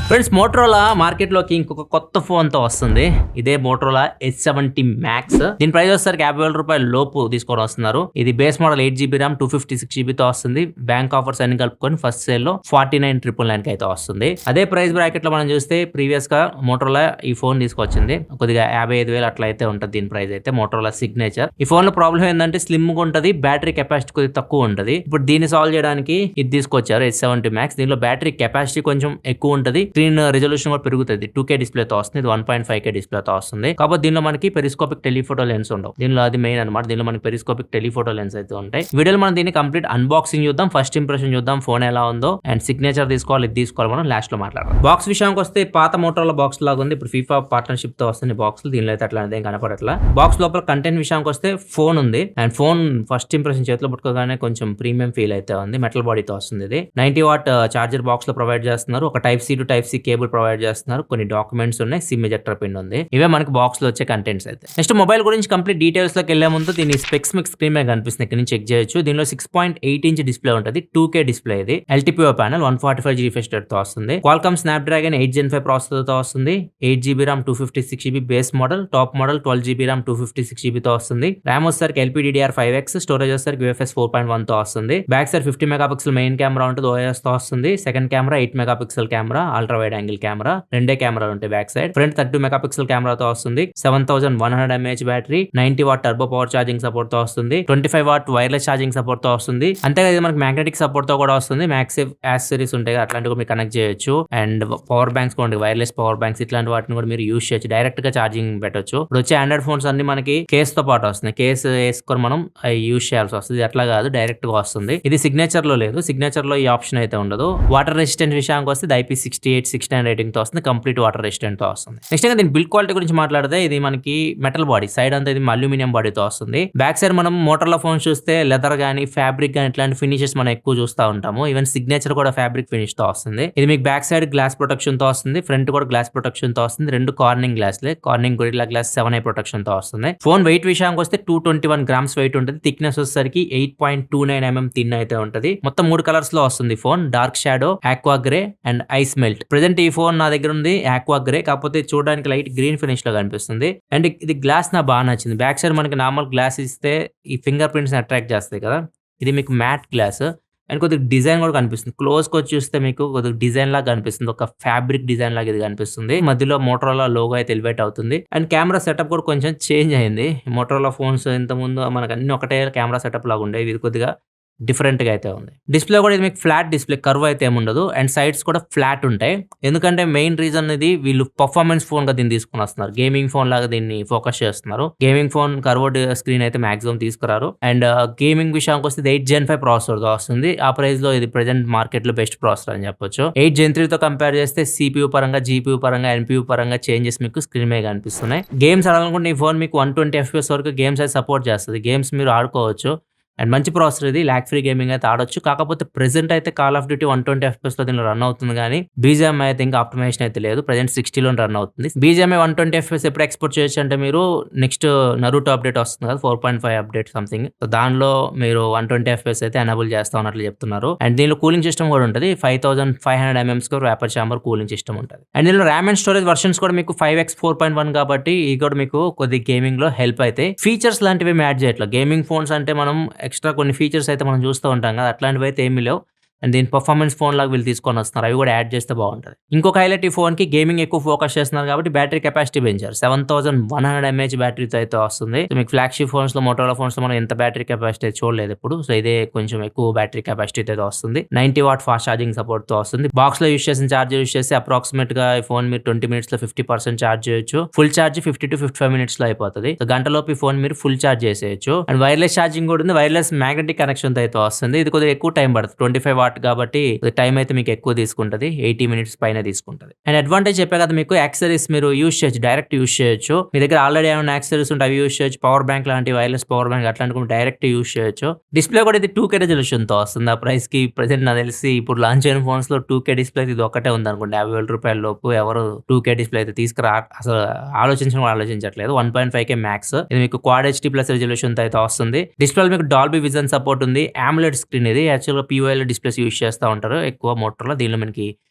Friends, Motorola మార్కెట్లోకి ఇంకొక కొత్త ఫోన్తో వస్తుంది. ఇదే మోటరోలా S70 Max. దీని ప్రైస్ వచ్చేసరికి 50,000 రూపాయల లోపు తీసుకొని వస్తున్నారు. ఇది base model 8GB RAM 256GB తో వస్తుంది. బ్యాంక్ ఆఫర్స్ అన్ని కలుపుకొని ఫస్ట్ సేల్ లో 49,999 కి అయితే వస్తుంది. అదే ప్రైస్ బ్రాకెట్ లో మనం చూస్తే ప్రీవియస్ గా మోటరోలా ఈ ఫోన్ తీసుకొచ్చింది. కొద్దిగా 55,000 అట్లా అయితే ఉంటుంది దీని ప్రైస్ అయితే. Motorola signature. ఈ ఫోన్ లో ప్రాబ్లం ఏంటంటే స్లిమ్ గా ఉంటది, బ్యాటరీ కెపాసిటీ కొద్దిగా తక్కువ ఉంటది. ఇప్పుడు దీన్ని సాల్వ్ చేయడానికి ఇది తీసుకొచ్చారు S70 Max. దీనిలో బ్యాటరీ కెపాసిటీ కొంచెం ఎక్కువ ఉంటది, స్క్రీన్ రెజల్యూషన్ కూడా పెరుగుతుంది. 2K డిస్ప్లే తో వస్తుంది, ఇది 1.5K డిస్ప్లే తో వస్తుంది. కాబట్టి దీనిలో మనకి పెరిస్కోపిక్ టెలిఫోటో లెన్స్ ఉండవు. దీనిలో అది మెయిన్ అనమాట. దీనిలో మనకి పెరిస్కోపిక్ టెలిఫోటో లెన్స్ అయితే ఉంటాయి. వీడియోలో మనం దీన్ని కంప్లీట్ అన్బాక్సింగ్ చూద్దాం, ఫస్ట్ ఇంప్రెషన్ చూద్దాం, ఫోన్ ఎలా ఉందో అండ్ సిగ్నేచర్ తీసుకోవాలి, ఇది తీసుకోవాలి, మనం లాస్ట్ లో మాట్లాడదాం. బాక్స్ విషయానికి వస్తే పాత మోటరోలా బాక్స్ లాగా ఉంది. ఇప్పుడు FIFA పార్ట్నర్షిప్ తో వస్తుంది బాక్స్. దీనిలో అయితే అట్లా ఏం కనపడట్లా. బాక్స్ లోపల కంటెంట్ విషయానికి వస్తే ఫోన్ ఉంది అండ్ ఫోన్ ఫస్ట్ ఇంప్రెషన్ చేతిలో పట్టుకోగానే కొంచెం ప్రీమియం ఫీల్ అయితే ఉంది. మెటల్ బాడీతో వస్తుంది. ఇది 90 వాట్ చార్జర్ బాక్స్ లో ప్రొవైడ్ చేస్తున్నారు. ఒక type C to type C cable provide చేస్తున్నారు. కొన్ని డాక్యుమెంట్స్ ఉన్నాయి, సిమ్ ఎజెక్టర్ పిన్ ఉంది. ఇవే మనకి బాక్స్ లో వచ్చే కంటెంట్స్ అయితే. నెక్స్ట్ మొబైల్ గురించి కంప్లీట్ డీటెయిల్స్ లోకి వెళ్లే ముందు దీని స్పెక్స్ మీకు స్క్రీన్ మీద కనిపిస్తుంది, ఇక్కడ నుంచి చెక్ చేయొచ్చు. దీనిలో 6.8 ఇంచ్ డిస్ప్లే ఉంటుంది, 2K డిస్ప్లే. ఇది LTPO panel 145G refresh rate తో వస్తుంది. Qualcomm Snapdragon 8 Gen 5 ప్రాసెసర్ తో వస్తుంది. 8GB RAM 256GB base model, top model 12GB RAM 256GB తో వస్తుంది. ర్యామ్ వచ్చేసరికి LPDDR5X, స్టోరేజ్ వచ్చేసరికి UFS 4.1 తో వస్తుంది. Back side 50 megapixel main camera ఉంటుంది, OIS తో వస్తుంది. Second camera 8 megapixel camera, ultra wide angle camera, రెండే కెమెరాలు ఉంటాయి బ్యాక్ సైడ్. ఫ్రంట్ 32 మెగాపిక్సెల్ కెమెరాతో వస్తుంది. 7100 mAh battery, 90 what turbo power charging support తో వస్తుంది. 25 వాట్ వైర్లెస్ ఛార్జింగ్ సపోర్ట్ తో వస్తుంది. అంతేకాదు ఇది మనకి మ్యాగ్నెటిక్ సపోర్ట్ తో కూడా వస్తుంది. మ్యాక్సివ్ యాక్సెసరీస్ ఉంటాయి, అట్లాంటివి మీరు కనెక్ట్ చేయొచ్చు. అండ్ పవర్ బ్యాంక్స్ కూడా, వైర్లెస్ పవర్ బ్యాంక్స్ ఇట్లాంటి వాటిని కూడా మీరు యూస్ చేయొచ్చు. డైరెక్ట్ గా ఛార్జింగ్ పెట్టొచ్చు. ఇప్పుడు వచ్చే ఆండ్రాయిడ్ ఫోన్స్ అన్ని మనకి కేస్ తో పాటు వస్తున్నాయి. కేసు వేసుకొని మనం యూస్ చేయాల్సి వస్తుంది. అట్లా కాదు, డైరెక్ట్ గా వస్తుంది. ఇది సిగ్నేచర్ లో లేదు. సిగ్నేచర్ లో ఈ ఆప్షన్ అయితే ఉండదు. వాటర్ రెసిస్టెంట్ విషయానికి వస్తే IP68 69 రేటింగ్ తో వస్తుంది. కంప్లీట్ వాటర్ రెసిస్టెంట్ తో వస్తుంది. నెక్స్ట్ గా దీని బిల్డ్ క్వాలిటీ గురించి మాట్లాడితే ఇది మనకి మెటల్ బాడీ, సైడ్ అంతా ఇది అల్యూమినియం బాడీతో వస్తుంది. బ్యాక్ సైడ్ మనం మోటరోలా ఫోన్స్ చూస్తే లెదర్ గానీ ఫ్యాబ్రిక్ గానీ ఇట్లాంటి ఫినిషెస్ మనం ఎక్కువ చూస్తూ ఉంటాము. ఈవెన్ సిగ్నేచర్ కూడా ఫ్యాబ్రిక్ ఫినిష్ తో వస్తుంది. ఇది మీకు బ్యాక్ సైడ్ గ్లాస్ ప్రొటెక్షన్ తో వస్తుంది, ఫ్రంట్ కూడా గ్లాస్ ప్రొటెక్షన్ తో వస్తుంది. రెండు కార్నింగ్ గ్లాస్లే, Corning Gorilla glass 7i protection తో వస్తుంది. ఫోన్ వెయిట్ విషయానికి వస్తే 221 గ్రామ్స్ వెయిట్ ఉంటుంది. థిక్నెస్ వచ్చేసరికి 8.29 mm థిన్ అయితే ఉంటుంది. మొత్తం 3 కలర్స్ లో వస్తుంది phone. Dark shadow, aqua grey and ice melt. Present ఈ ఫోన్ నా దగ్గర ఉంది ఆక్వా గ్రే, కాకపోతే చూడడానికి లైట్ గ్రీన్ ఫినిష్ లో కనిపిస్తుంది. అండ్ ఇది గ్లాస్ నాకు బాగా నచ్చింది. బ్యాక్ సైడ్ మనకి నార్మల్ గ్లాస్ ఇస్తే ఈ ఫింగర్ ప్రింట్స్ అట్రాక్ట్ చేస్తాయి కదా, ఇది మీకు మ్యాట్ గ్లాస్ అండ్ కొద్దిగా డిజైన్ కూడా కనిపిస్తుంది. క్లోజ్ కి వచ్చి చూస్తే మీకు కొద్దిగా డిజైన్ లాగా కనిపిస్తుంది, ఒక ఫ్యాబ్రిక్ డిజైన్ లాగా ఇది కనిపిస్తుంది. మధ్యలో మోటరోలా లోగో అయితే ఎలివేట్ అవుతుంది. అండ్ కెమెరా సెటప్ కూడా కొంచెం చేంజ్ అయింది. మోటరోలా ఫోన్స్ ఇంత ముందు మనకు అన్ని ఒకటే కెమెరా సెటప్ లాగా ఉండేవి, ఇది కొద్దిగా డిఫరెంట్ గా అయితే ఉంది. డిస్ప్లే కూడా ఇది మీకు ఫ్లాట్ డిస్ప్లే, కర్వ్ అయితే ఏముండదు. అండ్ సైడ్స్ కూడా ఫ్లాట్ ఉంటాయి. ఎందుకంటే మెయిన్ రీజన్ ఇది వీళ్ళు పర్ఫార్మెన్స్ ఫోన్ గా దీన్ని తీసుకుని వస్తున్నారు. గేమింగ్ ఫోన్ లాగా దీన్ని ఫోకస్ చేస్తున్నారు. గేమింగ్ ఫోన్ కర్వ్డ్ స్క్రీన్ అయితే మాక్సిమం తీసుకురారు. అండ్ గేమింగ్ విషయానికి వస్తే 8 Gen 5 ప్రాసెసర్ తో వస్తుంది. ఆ ప్రైస్ లో ఇది ప్రెజెంట్ మార్కెట్ లో బెస్ట్ ప్రాసెసర్ అని చెప్పొచ్చు. 8 Gen 3 తో కంపేర్ చేస్తే CPU పరంగా, GPU పరంగా, NPU పరంగా చేంజెస్ మీకు స్క్రీన్ మీద కనిపిస్తున్నాయి. గేమ్స్ ఆడాలనుకుంటే ఈ ఫోన్ మీకు 120 FPS వరకు గేమ్స్ అయితే సపోర్ట్ చేస్తుంది. గేమ్స్ మీరు ఆడుకోవచ్చు. అండ్ మంచి ప్రాసెసర్ ఇది, ల్యాక్ ఫ్రీ గేమింగ్ అయితే ఆడొచ్చు. కాకపోతే ప్రెసెంట్ అయితే కాల్ ఆఫ్ డ్యూటీ 120 FPS లో దీనిలో రన్ అవుతుంది, కానీ BGMI అయితే ఇంకా ఆప్టిమైజేషన్ అయితే లేదు. ప్రెసెంట్ 60లో రన్ అవుతుంది. BGMI 120 FPS ఎప్పుడు ఎక్స్పోర్ట్ చేయొచ్చు అంటే మీరు నెక్స్ట్ నరూటో అప్డేట్ వస్తుంది కదా, 4.5 అప్డేట్ సంథింగ్, దానిలో మీరు 120 FPS అయితే ఎనేబుల్ చేస్తా ఉన్నట్లు చెప్తున్నారు. అండ్ దీనిలో కూలింగ్ సిస్టమ్ కూడా ఉంటుంది. 5500 mm vapour chamber cooling system ఉంటుంది. అండ్ దీనిలో ర్యామ్ అండ్ స్టోరేజ్ వర్షన్స్ కూడా మీకు 5x 4.1 కాబట్టి ఇది కూడా మీకు కొద్ది గేమింగ్ లో హెల్ప్ అయితే. ఫీచర్స్ లాంటివి యాడ్ చేయట్లేదు. గేమింగ్ ఫోన్స్ అంటే మనం ఎక్స్ట్రా కొన్ని ఫీచర్స్ అయితే మనం చూస్తూ ఉంటాం కదా, అట్లాంటివి అయితే ఏమీ లేవు. అండ్ దీని పర్ఫార్మెన్స్ ఫోన్ లాగా వీళ్ళు తీసుకొని వస్తున్నారు, అవి కూడా యాడ్ చేస్తే బాగుంటుంది. ఇంకొక హైలైట్, ఈ ఫోన్ కి గేమింగ్ ఎక్కువ ఫోకస్ చేస్తున్నారు కాబట్టి బ్యాటరీ కెపాసిటీ పెంచారు. 7100 mAh బ్యాటరీతో అయితే వస్తుంది. సో మీకు ఫ్లాగ్షిప్ ఫోన్స్ లో, మోటరోలా ఫోన్స్ లో మనం ఎంత బ్యాటరీ కెపాసిటీ అయితే చూడలేదు ఇప్పుడు. సో ఇదే కొంచెం ఎక్కువ బ్యాటరీ కెపాసిటీ అయితే వస్తుంది. 90 వాట్ ఫాస్ట్ ఛార్జింగ్ సపోర్ట్ తో వస్తుంది. బాక్స్ లో యూస్ చేసిన చార్జర్ యూస్ చేసి అప్రాక్సిమేట్ గా ఈ ఫోన్ మీరు 20 minutes లో 50% చార్జ్ చేయొచ్చు. ఫుల్ చార్జ్ 50 to 55 minutes లో అయిపోతుంది. సో గంటలోపు ఈ ఫోన్ మీరు ఫుల్ చార్జ్ చేసేయచ్చు. అండ్ వైర్లెస్ ఛార్జింగ్ కూడా ఉంది. వైర్లెస్ మ్యాగ్నెటిక్ కనెక్షన్ తో అయితే వస్తుంది. ఇది కొద్దిగా ఎక్కువ టైం పడుతుంది, 25 వాట్ కాబట్టి టైం అయితే మీకు ఎక్కువ తీసుకుంటది, 80 minutes పైన తీసుకుంటది. అండ్ అడ్వాంటేజ్ చెప్పే కదా మీకు, యాక్సెసరీస్ మీరు యూస్ చేయొచ్చు, డైరెక్ట్ యూస్ చేయొచ్చు. మీ దగ్గర ఆల్రెడీ ఏమైనా యాక్సెసరీస్ ఉంటే అవి యూస్ చేయొచ్చు. పవర్ బ్యాంక్ లాంటి, వైర్లెస్ పవర్ బ్యాంక్ అట్లాంటి డైరెక్ట్ యూస్ చేయొచ్చు. డిస్ప్లే కూడా ఇది 2K రెజల్యూషన్ తో వస్తుంది. ఆ ప్రైస్ కి ప్రెసెంట్ నాకు తెలిసి ఇప్పుడు లాంచ్ అయిన ఫోన్స్ లో 2K డిస్ప్లే ఇది ఒకటే ఉంది అనుకోండి. 50,000 రూపాయల లోపు ఎవరు 2K డిస్ప్లే అయితే తీసుకురా, అసలు ఆలోచించట్లేదు. 1.5K max. ఇది మీకు క్వాడ్ HD+ రెజల్యూషన్ తో అయితే వస్తుంది. డిస్ప్లే మీకు డాల్బీ విజన్ సపోర్ట్ ఉంది. AMOLED స్క్రీన్ ఇది. యాక్చువల్గా POL డిస్ప్లేస్ యూస్ చేస్తూ ఉంటారు ఎక్కువ మోటరోలా. దీనిలో మనకి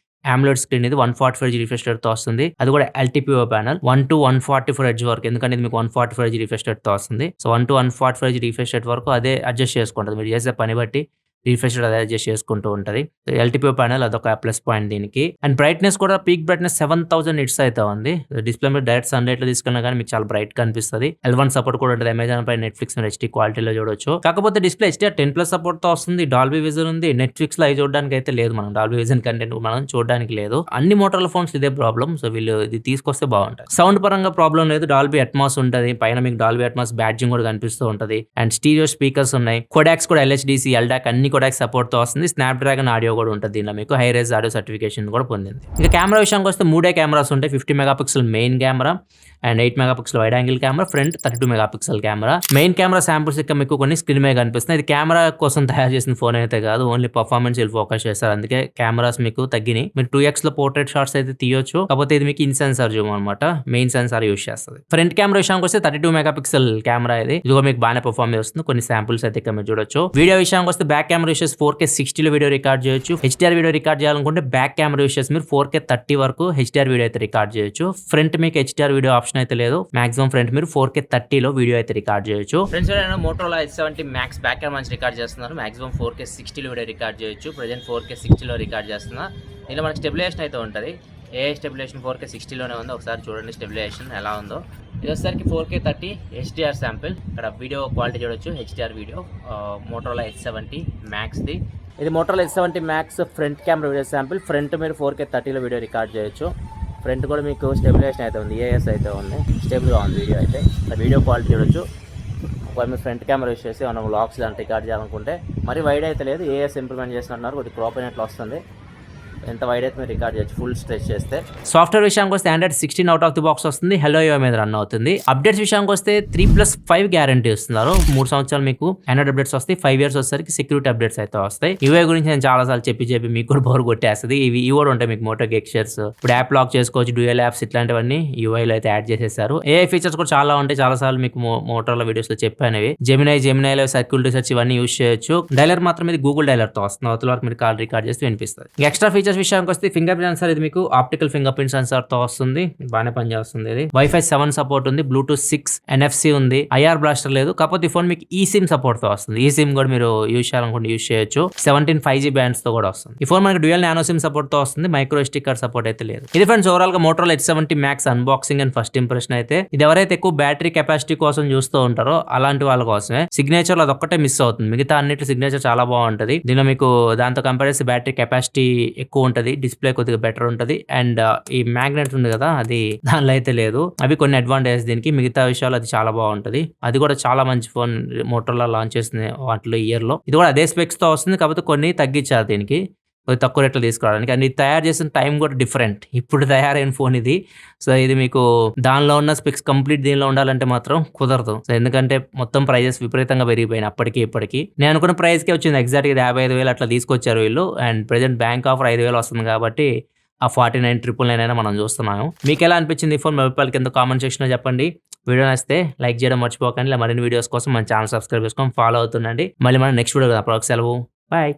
AMOLED స్క్రీన్ ఇది 145 రిఫ్రెష్ రేట్ తో వస్తుంది. అది కూడా LTPO ప్యానల్ 1 to 144 హెర్ట్జ్ వరకు, ఎందుకంటే ఇది మీకు 145 రిఫ్రెష్ రేట్ తో వస్తుంది. సో 1 to 145 రిఫ్రెష్ రేట్ వరకు అదే అడ్జస్ట్ చేసుకుంటది. మీరు చేసే పని బట్టి రిఫ్రెష్ రేట్ అదే అడ్జస్ట్ చేసుకుంటూ ఉంటది. LTPO ప్యానల్ అదొక ప్లస్ పాయింట్ దీనికి. అండ్ బ్రైట్నెస్ కూడా పీక్ బ్రైట్నెస్ 7000 నిట్స్ అయితే ఉంది. డిస్ప్లే మీద డైరెక్ట్ సన్లైట్ లో తీసుకున్నా కానీ మీకు చాలా బ్రైట్ కనిపిస్తుంది. L1 సపోర్ట్ కూడా ఉంటుంది. అమెజాన్ పై నెట్ఫ్లిక్స్ HD క్వాలిటీలో చూడొచ్చు. కాకపోతే డిస్ప్లే HDR10+ సపోర్ట్ తో వస్తుంది. డాల్బీ విజన్ ఉంది. నెట్ఫ్లిక్స్ లో అవి చూడడానికి అయితే లేదు, మనం డాల్బీ విజన్ కంటెంట్ మనం చూడడానికి లేదు. అన్ని మోటరోలా ఫోన్స్ ఇదే ప్రాబ్లం. సో వీళ్ళు ఇది తీసుకొస్తే బాగుంటుంది. సౌండ్ పరంగా ప్రాబ్లం లేదు. డాల్బీ అట్మాస్ ఉంటుంది. పైన మీకు డాల్బీ అట్మాస్ బ్యాడ్జింగ్ కూడా కనిపిస్తూ ఉంటది. అండ్ స్టీరియో స్పీకర్స్ ఉన్నాయి. కోడాక్స్ కూడా LHDC, LDAC అన్ని కోడాక్ సపోర్ట్ తో వస్తుంది. స్నాప్డ్రాగన్ ఆడియో కూడా ఉంటుంది. దీనిలో మీకు హై రేజ్ ఆడియో సర్టిఫికేషన్ కూడా పొందింది. ఇంకా కెమెరా విషయానికి వస్తే 3 కెమెరాస్ ఉంటాయి. 50 megapixel main camera and 8 megapixel wide angle camera, front 32 megapixel camera. Main camera samples ఇక్కడ మీకు కొన్ని స్క్రీన్ మీద కనిపిస్తుంది. ఇది కెమెరా కోసం తయారు చేసిన ఫోన్ అయితే కాదు, ఓన్లీ పర్ఫార్మెన్స్ వీళ్ళు ఫోకస్ చేస్తారు. అందుకే కెమెరాస్ మీకు తగ్గినాయి. మీరు 2x లో పోర్ట్రేట్ షాట్స్ అయితే తీయొచ్చు. కాకపోతే ఇది మీకు ఇన్ సెన్సార్ జూమ్ అనమాట, మెయిన్ సెన్సార్ యూస్ చేస్తుంది. ఫ్రంట్ కెమెరా విషయానికి వస్తే 32 మెగాపిక్సెల్ కెమెరా ఇది కూడా మీకు బాగానే పర్ఫార్మ్ చేస్తుంది. కొన్ని శాంపుల్స్ అయితే ఇక్కడ మీరు చూడొచ్చు. వీడియో విషయానికి వస్తే బ్యాక్ కెమెరా యూస్ 4K 60 లో వీడియో రికార్డ్ చేయొచ్చు. HDR వీడియో రికార్డ్ చేయాలనుకుంటే బ్యాక్ కెమెరా యూస్ చేసి మీరు 4K 30 వరకు HDR వీడియో అయితే రికార్డ్ చేయొచ్చు. ఫ్రంట్ మీకు HDR వీడియో ఆప్షన్ అయితే లేదు. మాక్సిమం ఫ్రంట్ మీరు 4K 30 లో వీడియో అయితే రికార్డ్ చేయొచ్చు. Friends Motorola H70 Max back camera నుంచి రికార్డ్ చేస్తున్నారు. మాక్సిమం 4K 60 లో వీడియో రికార్డ్ చేయొచ్చు. ప్రెజెంట్ 4K 60 లో రికార్డ్ చేస్తున్నా. దీనిలో మనకి స్టెబిలైజేషన్ అయితే ఉంటుంది. ఏ స్టెబిలైజేషన్ 4K 60 లోనే ఉంది. ఒకసారి చూడండి స్టెబిలైజేషన్ ఎలా ఉందో. ఇది వచ్చేసరికి 4K 30 HDR శాంపిల్. ఇక్కడ వీడియో క్వాలిటీ చూడొచ్చు. HDR video Motorola H70 Max ది. ఇది Motorola H70 Max front camera video sample. Front మీరు 4K 30 లో వీడియో రికార్డ్ చేయొచ్చు. ఫ్రంట్ కూడా మీకు స్టెబిలైజేషన్ అయితే ఉంది. AS అయితే ఉంది. స్టేబుల్గా ఉంది వీడియో అయితే. వీడియో క్వాలిటీ చూడొచ్చు. ఒకవేళ మీరు ఫ్రంట్ కెమెరా యూస్ చేసి మనం వ్లాగ్స్ లాంటి రికార్డ్ చేయాలనుకుంటే మరి వైడ్ అయితే లేదు. AS ఇంప్లిమెంట్ చేస్తున్నారు. కొద్దిగా క్రాప్ అయినట్లు వస్తుంది. ఎంత వైడ్ అయితే మీరు రికార్డ్ చేయొచ్చు ఫుల్ స్ట్రెచ్ చేస్తే. సాఫ్ట్వేర్ విషయానికి వస్తే Android 16 out of the box వస్తుంది. Hello UI మీద రన్ అవుతుంది. అప్డేట్స్ విషయానికి వస్తే 3+5 గ్యారంటీ ఇస్తున్నారు. 3 సంవత్సరాలు మీకు Android అప్డేట్స్ వస్తాయి. 5 years వచ్చేసరికి సెక్యూరిటీ అప్డేట్స్ అయితే వస్తాయి. UI గురించి నేను చాలా సార్లు చెప్పి మీకు కూడా బోర్ కొట్టేస్తుంది. ఇవి కూడా ఉంటాయి మీకు మోటో గెక్షర్స్. ఇప్పుడు యాప్ లాక్ చేసుకోవచ్చు, డ్యూయల్ యాప్స్ ఇట్లాంటివన్నీ UI లో అయితే యాడ్ చేసేసారు. AI ఫీచర్స్ కూడా చాలా ఉంటాయి. చాలా సార్లు మీకు మోటరోలా వీడియోస్ లో చెప్పాను. జెమినైలో సర్క్యూల్ రీసెర్చ్ ఇవన్నీ యూస్ చేయొచ్చు. డైలర్ మాత్రం ఇది గూగుల్ డైలర్ తో వస్తుంది. అవతల వరకు మీరు కాల్ రికార్డ్ చేస్తే వినిపిస్తుంది. ఎక్స్ట్రా ఫీచర్స్ విషయానికి వస్తే ఫింగర్ ప్రింట్ సెన్సార్, ఇది మీకు ఆప్టికల్ ఫింగర్ ప్రింట్ సెన్సార్ తో వస్తుంది. బాగానే పనిచేస్తుంది. ఇది Wi-Fi 7 సపోర్ట్ ఉంది. Bluetooth 6, NFC ఉంది. IR బ్లాస్టర్ లేదు. కాకపోతే ఈ ఫోన్ మీకు eSIM సపోర్ట్ తో వస్తుంది. eSIM కూడా మీరు యూస్ చేయాలనుకుంటే యూస్ చేయొచ్చు. 17 5G బ్యాండ్స్ తో కూడా వస్తుంది. ఈ ఫోన్ మనకి డ్యూయల్ నానో సిమ్ సపోర్ట్ తో వస్తుంది. మైక్రో SD కార్డ్ సపోర్ట్ అయితే లేదు. ఇది ఫ్రెండ్స్ ఓవరాల్ గా Motorola H70 Max unboxing and first impression అయితే. ఇది ఎవరైతే ఎక్కువ బ్యాటరీ కెపాసిటీ కోసం చూస్తూ ఉంటారో అలాంటి వాళ్ళ కోసమే. సిగ్నేచర్ అదొక్కటే మిస్ అవుతుంది. మిగతా అన్నిటి సిగ్నేచర్ చాలా బాగుంటది. దీనిలో మీకు దాంతో కంపేర్ చేసి బ్యాటరీ కెపాసిటీ ఎక్కువ ఉంటది. డిస్ప్లే కొద్దిగా బెటర్ ఉంటది. అండ్ ఈ మ్యాగ్నెట్ ఉంది కదా, అది దానిలో అయితే లేదు. అవి కొన్ని అడ్వాంటేజ్ దీనికి. మిగతా విషయాలు అది చాలా బాగుంటది. అది కూడా చాలా మంచి ఫోన్ మోటరోలా లాంచ్ చేసింది వాటిలో ఇయర్ లో. ఇది కూడా అదే స్పెక్స్ తో వస్తుంది. కాకపోతే కొన్ని తగ్గించారు దీనికి, కొద్ది తక్కువ రేట్లో తీసుకురావడానికి. అండ్ ఇది తయారు చేసిన టైం కూడా డిఫరెంట్. ఇప్పుడు తయారైన ఫోన్ ఇది. సో ఇది మీకు దానిలో ఉన్న స్పెక్స్ కంప్లీట్ దీనిలో ఉండాలంటే మాత్రం కుదరదు. సో ఎందుకంటే మొత్తం ప్రైజెస్ విపరీతంగా పెరిగిపోయినాయి అప్పటికి ఇప్పటికి. నేను అనుకున్న ప్రైస్కే వచ్చింది ఎగ్జాక్ట్గా 55,000 అట్లా తీసుకొచ్చారు వీళ్ళు. అండ్ ప్రెజెంట్ బ్యాంక్ ఆఫర్ 5,000 వస్తుంది కాబట్టి ఆ 49,999 అయినా మనం చూస్తున్నాము. మీకు ఎలా అనిపించింది ఈ ఫోన్? మీ అభిప్రాయాలు కింద కామెంట్ సెక్షన్ లో చెప్పండి. వీడియో నచ్చితే లైక్ చేయడం మర్చిపోకండి. ఇలా మరిన్ని వీడియోస్ కోసం మన ఛానల్ సబ్స్క్రైబ్ చేసుకొని ఫాలో అవుతుండండి. మళ్ళీ మనం నెక్స్ట్ వీడియో కదా, సెలవు, బాయ్.